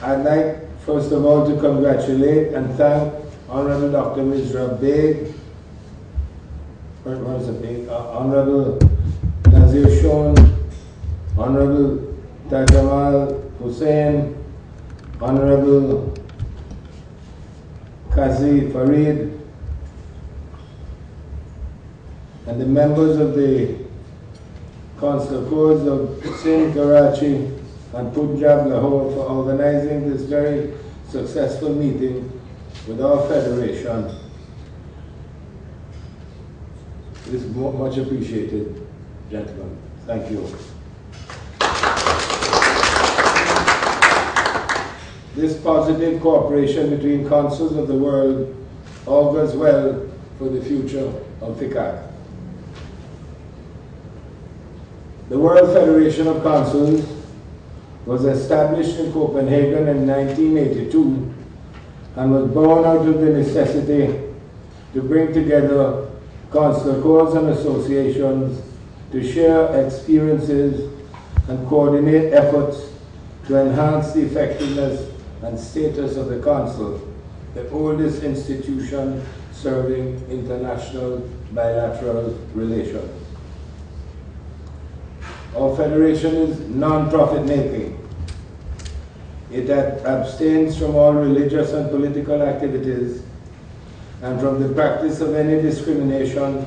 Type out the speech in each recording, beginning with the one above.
I'd like, first of all, to congratulate and thank Honorable Dr. Mirza Baig, Honorable Nazir Shon, Honorable Tajamal Hussain, Honorable Qazi Farid, and the members of the Consular Codes of Sindh, Karachi, and Punjab, Lahore for organizing this very successful meeting with our Federation. It is much appreciated, gentlemen. Thank you. This positive cooperation between consuls of the world augurs well for the future of FICAC. The World Federation of Consuls was established in Copenhagen in 1982 and was born out of the necessity to bring together consular corps and associations to share experiences and coordinate efforts to enhance the effectiveness and status of the consul, the oldest institution serving international bilateral relations. Our federation is non-profit making. It abstains from all religious and political activities and from the practice of any discrimination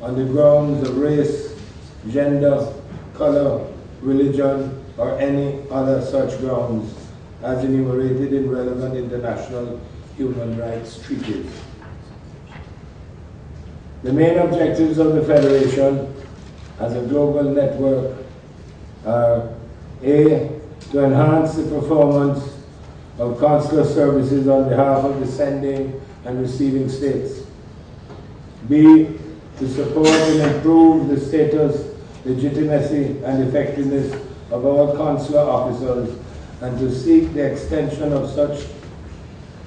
on the grounds of race, gender, color, religion, or any other such grounds as enumerated in relevant international human rights treaties. The main objectives of the Federation as a global network are A, to enhance the performance of consular services on behalf of the sending and receiving states. B, to support and improve the status, legitimacy, and effectiveness of all consular officers, and to seek the extension of such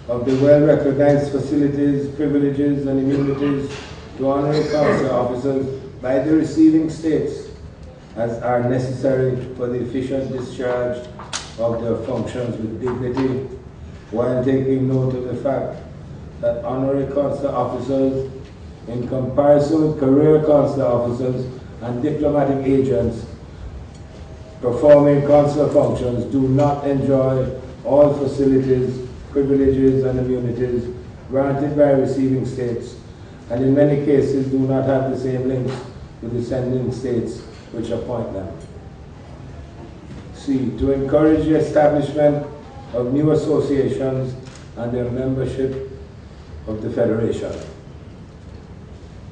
of the well-recognized facilities, privileges, and immunities to honorary consular officers by the receiving states as are necessary for the efficient discharge of their functions with dignity, while taking note of the fact that honorary consular officers, in comparison with career consular officers and diplomatic agents performing consular functions, do not enjoy all facilities, privileges, and immunities granted by receiving states, and in many cases do not have the same links with the sending states which appoint them. C, to encourage the establishment of new associations and their membership of the Federation.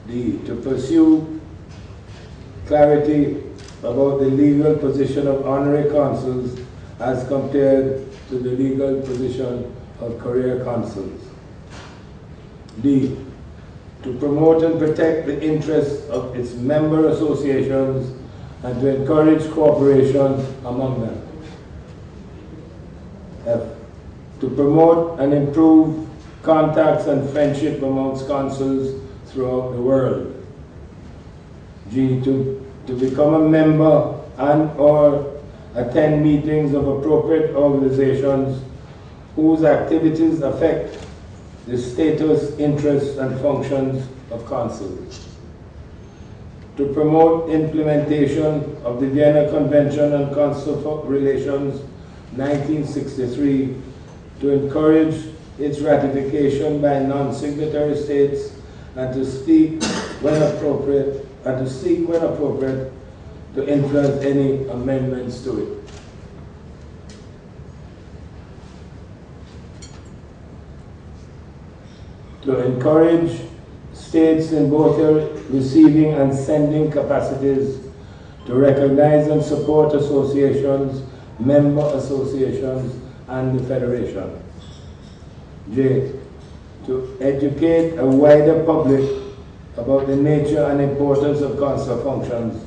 D, to pursue clarity about the legal position of honorary consuls as compared to the legal position of career consuls. D, to promote and protect the interests of its member associations and to encourage cooperation among them. F, to promote and improve contacts and friendship amongst consuls throughout the world. G, to become a member and or attend meetings of appropriate organizations whose activities affect the status, interests, and functions of consuls. To promote implementation of the Vienna Convention on Consular Relations 1963, to encourage its ratification by non-signatory states, and to speak when appropriate, and to seek when appropriate to influence any amendments to it. To encourage states in both their receiving and sending capacities to recognize and support associations, member associations, and the Federation. J, to educate a wider public about the nature and importance of consular functions,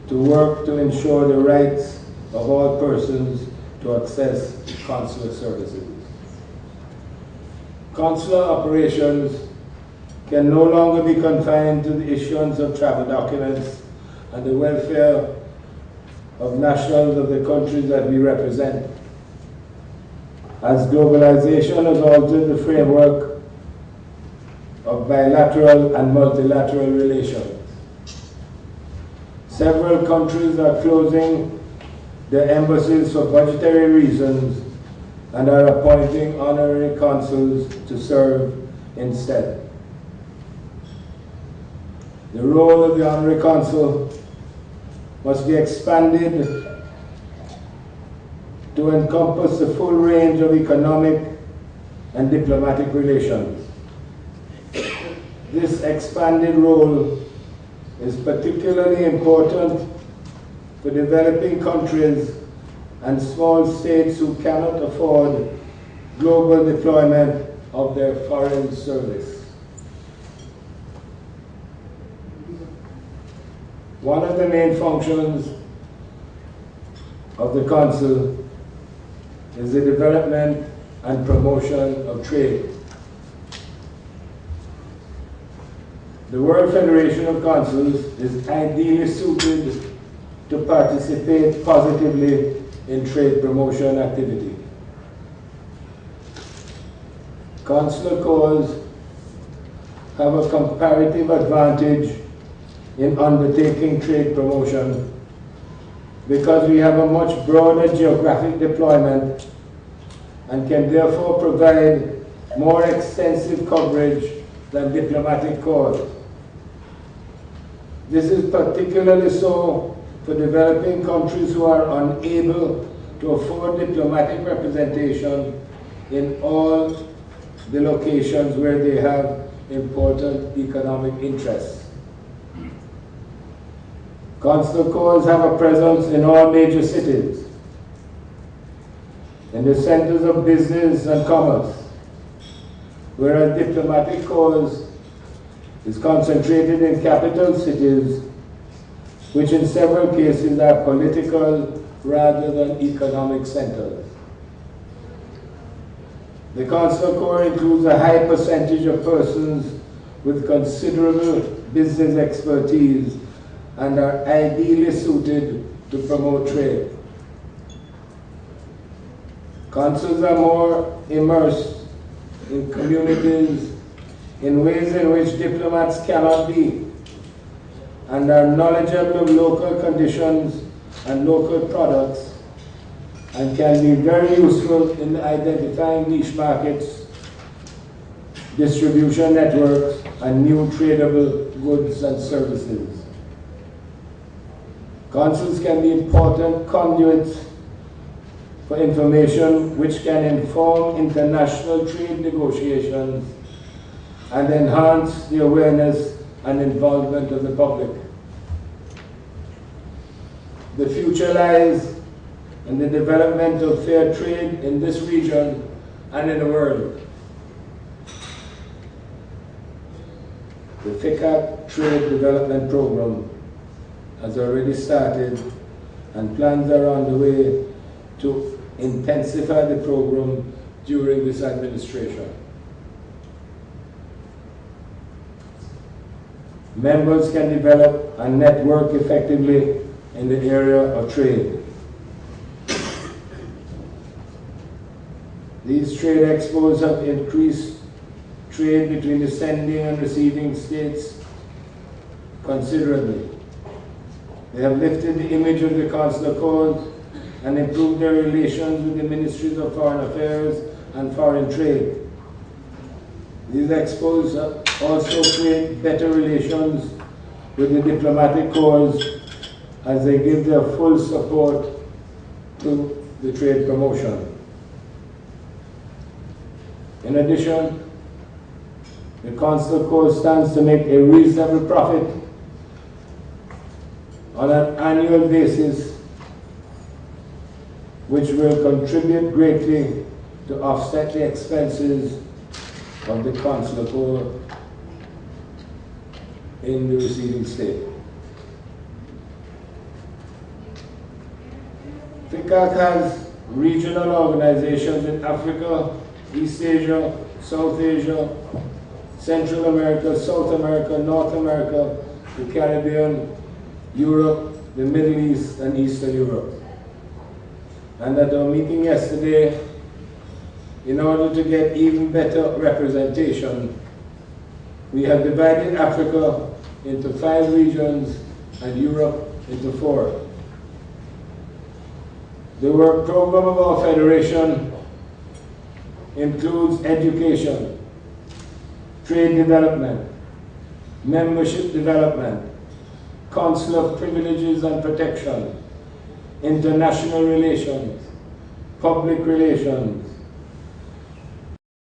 to work to ensure the rights of all persons to access consular services. Consular operations can no longer be confined to the issuance of travel documents and the welfare of nationals of the countries that we represent. as globalization has altered the framework of bilateral and multilateral relations. Several countries are closing their embassies for budgetary reasons and are appointing honorary consuls to serve instead. The role of the honorary consul must be expanded to encompass the full range of economic and diplomatic relations. This expanded role is particularly important for developing countries and small states who cannot afford global deployment of their foreign service. One of the main functions of the Council is the development and promotion of trade. The World Federation of Consuls is ideally suited to participate positively in trade promotion activity. Consular corps have a comparative advantage in undertaking trade promotion because we have a much broader geographic deployment and can therefore provide more extensive coverage than diplomatic corps. This is particularly so for developing countries who are unable to afford diplomatic representation in all the locations where they have important economic interests. Consular corps have a presence in all major cities, in the centers of business and commerce, whereas diplomatic corps is concentrated in capital cities, which in several cases are political rather than economic centers. The consular corps includes a high percentage of persons with considerable business expertise and are ideally suited to promote trade. Consuls are more immersed in communities in ways in which diplomats cannot be, and are knowledgeable of local conditions and local products, and can be very useful in identifying niche markets, distribution networks, and new tradable goods and services. Consuls can be important conduits for information which can inform international trade negotiations and enhance the awareness and involvement of the public. The future lies in the development of fair trade in this region and in the world. The FICAC Trade Development Program has already started, and plans are on the way to intensify the program during this administration. Members can develop and network effectively in the area of trade. These trade expos have increased trade between the sending and receiving states considerably. They have lifted the image of the consular corps and improved their relations with the Ministries of Foreign Affairs and Foreign Trade. These expos also create better relations with the diplomatic corps as they give their full support to the trade promotion. In addition, the consular corps stands to make a reasonable profit on an annual basis, which will contribute greatly to offset the expenses of the consular corps in the receiving state. FICAC has regional organizations in Africa, East Asia, South Asia, Central America, South America, North America, the Caribbean, Europe, the Middle East, and Eastern Europe. And at our meeting yesterday, in order to get even better representation, we have divided Africa into 5 regions and Europe into 4. The work program of our federation includes education, trade development, membership development, consular privileges and protection, international relations, public relations,